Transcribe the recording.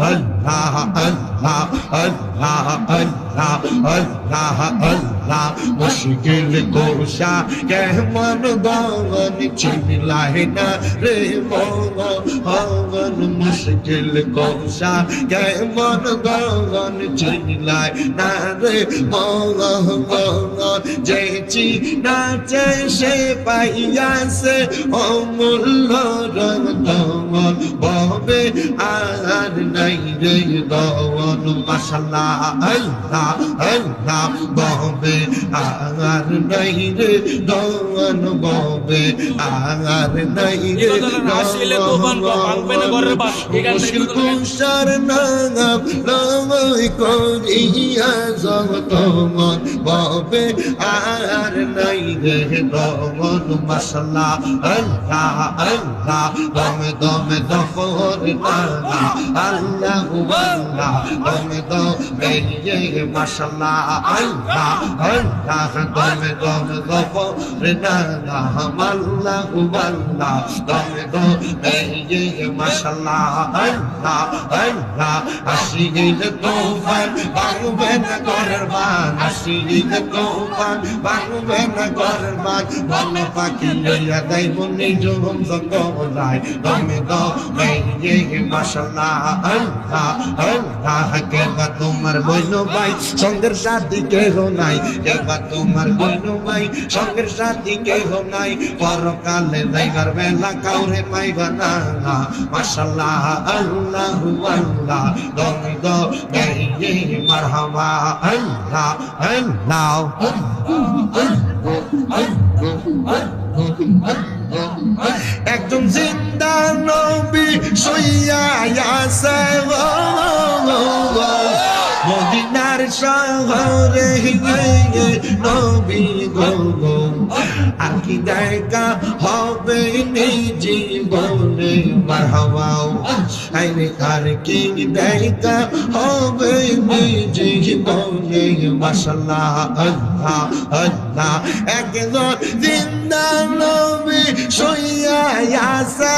আল্লাহ আল্লাহ আল্লাহ আল্লাহ আল্লাহ আল্লাহ মুশকিল কোশা কেমন গগন চিনলাই না রে মন মুশকিল কোশা কেমন গগন চিনলাই না রে মন যে চিনা চাই সে পাইয়াছে অমূল্য রতন ববে আর নাই রে দন মাশাআল্লাহ আল্লাহ আল্লাহ ববে আর নাই রে দন ববে আর নাই রে মুশকিল কুশার নাম লই করিয়া জগতন ববে আর নাই রে দন মাশাআল্লাহ আল্লাহ আল্লাহ দমে দমে দফর না আল্লাহ আল্লাহ দমে দমে ইয়ে মাশাআল্লাহ আল্লাহ আল্লাহ দমে দমে দফর না আল্লাহ আল্লাহ দমে দমে ইয়ে মাশাআল্লাহ আল্লাহ আল্লাহ আশিক তোফান বাংবে না করার বান আশিক তোফান বাংবে না করার বান বল পাখি লইয়া দেই বনি জগম জঙ্গলায় দমে দমে ইয়ে মাশাআল্লাহ আল্লাহ আল্লাহ কেবা তোমার বইনো ভাই সঙ্গের সাথী কেহ নাই কেবা তোমার বইনো ভাই সঙ্গের সাথী কেহ নাই পরকালে যাইবার বেলা কাউরে পাইবা না মাশাআল্লাহ আল্লাহ আল্লাহ দমে দমে ইয়ে মারহাবা আল্লাহ আল্লাহ একজন জিন্দা নবী সইয়া আছে মদিনার শহরে নবী গো আর কি দেখা হবে নিজি বলে মারহাবা আইনে আর কি দেখা হবে নিজি বলে মাশাআল্লাহ আল্লাহ আল্লাহ একজন জিন্দা নবী সইয়া আছে